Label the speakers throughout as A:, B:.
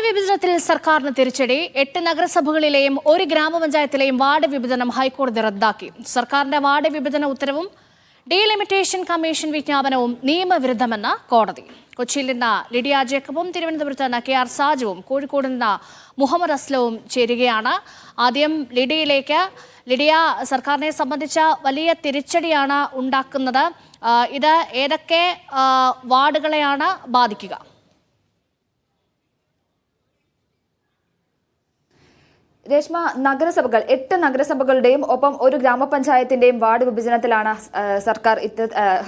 A: വിഭജനത്തിൽ സർക്കാരിന് തിരിച്ചടി 8 നഗരസഭകളിലെയും ഒരു ഗ്രാമപഞ്ചായത്തിലെയും വാർഡ് വിഭജനം ഹൈക്കോടതി റദ്ദാക്കി. സർക്കാരിന്റെ വാർഡ് വിഭജന ഉത്തരവും ഡീലിമിറ്റേഷൻ കമ്മീഷൻ വിജ്ഞാപനവും നിയമവിരുദ്ധമെന്ന് കോടതി. കൊച്ചിയിൽ നിന്ന് ലിഡിയ ജേക്കബും തിരുവനന്തപുരത്ത് നിന്ന് കെ ആർ സാജുവും കോഴിക്കോട് നിന്ന് മുഹമ്മദ് അസ്ലവും ചേരുകയാണ്. ആദ്യം ലിഡിയയിലേക്ക്. ലിഡിയ, സർക്കാരിനെ സംബന്ധിച്ച വലിയ തിരിച്ചടിയാണ് ഉണ്ടാക്കുന്നത്. ഇത് ഏതൊക്കെ വാർഡുകളെയാണ് ബാധിക്കുക?
B: രേഷ്മ, നഗരസഭകൾ 8 നഗരസഭകളുടെയും ഒപ്പം ഒരു ഗ്രാമപഞ്ചായത്തിന്റെയും വാർഡ് വിഭജനത്തിലാണ് സർക്കാർ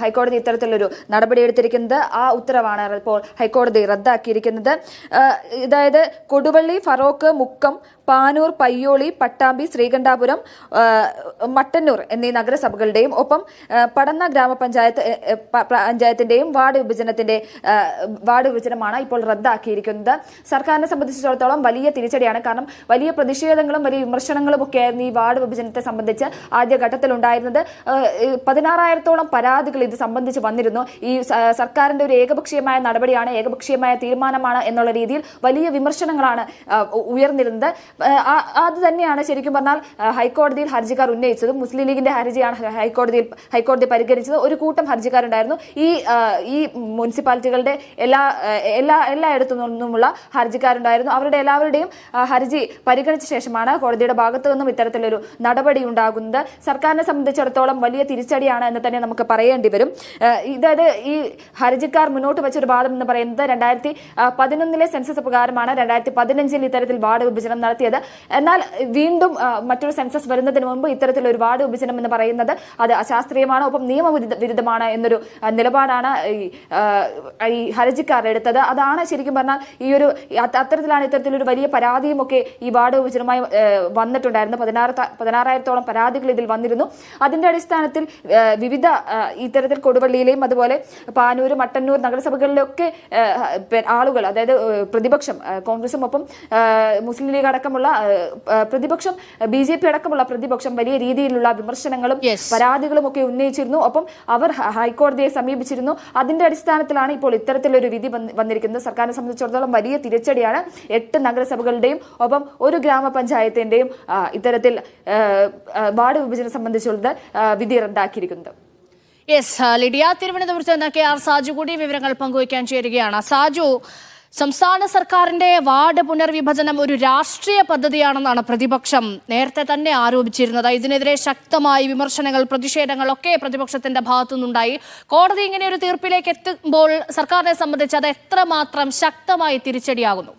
B: ഹൈക്കോടതി ഇത്തരത്തിലൊരു നടപടിയെടുത്തിരിക്കുന്നത്. ആ ഉത്തരവാണ് ഇപ്പോൾ ഹൈക്കോടതി റദ്ദാക്കിയിരിക്കുന്നത്. അതായത് കൊടുവള്ളി, ഫറോക്ക്, മുക്കം, പാനൂർ, പയ്യോളി, പട്ടാമ്പി, ശ്രീകണ്ഠാപുരം, മട്ടന്നൂർ എന്നീ നഗരസഭകളുടെയും ഒപ്പം പടന്ന ഗ്രാമപഞ്ചായത്തിന്റെയും വാർഡ് വിഭജനമാണ് ഇപ്പോൾ റദ്ദാക്കിയിരിക്കുന്നത്. സർക്കാരിനെ സംബന്ധിച്ചിടത്തോളം വലിയ തിരിച്ചടിയാണ്. കാരണം വലിയ പ്രതിഷേധങ്ങളും വലിയ വിമർശനങ്ങളും ഒക്കെയായിരുന്നു ഈ വാർഡ് വിഭജനത്തെ സംബന്ധിച്ച് ആദ്യഘട്ടത്തിൽ ഉണ്ടായിരുന്നത്. 16,000-ഓളം പരാതികൾ ഇത് സംബന്ധിച്ച് വന്നിരുന്നു. ഈ സർക്കാരിന്റെ ഒരു ഏകപക്ഷീയമായ നടപടിയാണ്, ഏകപക്ഷീയമായ തീരുമാനമാണ് എന്നുള്ള രീതിയിൽ വലിയ വിമർശനങ്ങളാണ് ഉയർന്നിരുന്നത്. അത് തന്നെയാണ് ശരിക്കും പറഞ്ഞാൽ ഹൈക്കോടതിയിൽ ഹർജിക്കാർ ഉന്നയിച്ചതും. മുസ്ലിം ലീഗിന്റെ ഹർജിയാണ് ഹൈക്കോടതി പരിഗണിച്ചത്. ഒരു കൂട്ടം ഹർജിക്കാരുണ്ടായിരുന്നു. ഈ മുനിസിപ്പാലിറ്റികളുടെ എല്ലായിടത്തു നിന്നുമുള്ള ഹർജിക്കാരുണ്ടായിരുന്നു. അവരുടെ എല്ലാവരുടെയും ഹർജി പരിഗണിച്ച ശേഷമാണ് കോടതിയുടെ ഭാഗത്തു നിന്നും ഇത്തരത്തിലൊരു നടപടി ഉണ്ടാകുന്നത്. സർക്കാരിനെ സംബന്ധിച്ചിടത്തോളം വലിയ തിരിച്ചടിയാണ് എന്ന് തന്നെ നമുക്ക് പറയേണ്ടി വരും. അതായത് ഈ ഹർജിക്കാർ മുന്നോട്ട് വെച്ചൊരു വാദം എന്ന് പറയുന്നത് 2011 സെൻസസ് പ്രകാരമാണ് 2015 ഇത്തരത്തിൽ വാർഡ് വിഭജനം നടത്തിയത്. എന്നാൽ വീണ്ടും മറ്റൊരു സെൻസസ് വരുന്നതിന് മുമ്പ് ഇത്തരത്തിലൊരു വാർഡ് വിഭജനം എന്ന് പറയുന്നത് അത് അശാസ്ത്രീയമാണ്, ഒപ്പം നിയമവിരുദ്ധമാണ് എന്നൊരു നിലപാടാണ് ഈ ഹർജിക്കാർ എടുത്തത്. അതാണ് ശരിക്കും പറഞ്ഞാൽ അത്തരത്തിലാണ് ഇത്തരത്തിലൊരു വലിയ പരാതിയും ഒക്കെ ഈ വാർഡ് വിഭജനവുമായി വന്നിട്ടുണ്ടായിരുന്നു. 16,000-ഓളം പരാതികൾ ഇതിൽ വന്നിരുന്നു. അതിന്റെ അടിസ്ഥാനത്തിൽ വിവിധ ഇത്തരത്തിൽ കൊടുവള്ളിയിലെയും അതുപോലെ പാനൂർ, മട്ടന്നൂർ നഗരസഭകളിലൊക്കെ ആളുകൾ, അതായത് പ്രതിപക്ഷം, കോൺഗ്രസും ഒപ്പം മുസ്ലിം ലീഗ് അടക്കമുള്ള പ്രതിപക്ഷം, BJP അടക്കമുള്ള പ്രതിപക്ഷം വലിയ രീതിയിലുള്ള വിമർശനങ്ങളും പരാതികളും ഒക്കെ ഉന്നയിച്ചിരുന്നു. ഒപ്പം അവർ ഹൈക്കോടതിയെ സമീപിച്ചിരുന്നു. അതിന്റെ അടിസ്ഥാനത്തിലാണ് ഇപ്പോൾ ഇത്തരത്തിലൊരു വിധി വന്നിരിക്കുന്നത്. സർക്കാരിനെ സംബന്ധിച്ചിടത്തോളം വലിയ തിരിച്ചടിയാണ്. 8 നഗരസഭകളുടെയും ഒപ്പം ഒരു ഗ്രാമപഞ്ചായത്തിന്റെയും ഇത്തരത്തിൽ വാർഡ് വിഭജനം സംബന്ധിച്ചുള്ള വിധി റദ്ദാക്കിയിരിക്കുന്നത്.
A: ലിഡിയ, തിരുവനന്തപുരത്ത് നിന്ന് കെ ആർ സാജു കൂടി വിവരങ്ങൾ പങ്കുവയ്ക്കാൻ ചേരുകയാണ്. സാജു, സംസ്ഥാന സർക്കാരിന്റെ വാർഡ് പുനർവിഭജനം ഒരു രാഷ്ട്രീയ പദ്ധതിയാണെന്നാണ് പ്രതിപക്ഷം നേരത്തെ തന്നെ ആരോപിച്ചിരുന്നത്. ഇതിനെതിരെ ശക്തമായ വിമർശനങ്ങൾ, പ്രതിഷേധങ്ങളൊക്കെ പ്രതിപക്ഷത്തിന്റെ ഭാഗത്തുനിന്നുണ്ടായി. കോടതി ഇങ്ങനെ ഒരു തീർപ്പിലേക്ക് എത്തുമ്പോൾ സർക്കാരിനെ സംബന്ധിച്ച് അത് എത്രമാത്രം ശക്തമായി തിരിച്ചടിയാകുന്നു?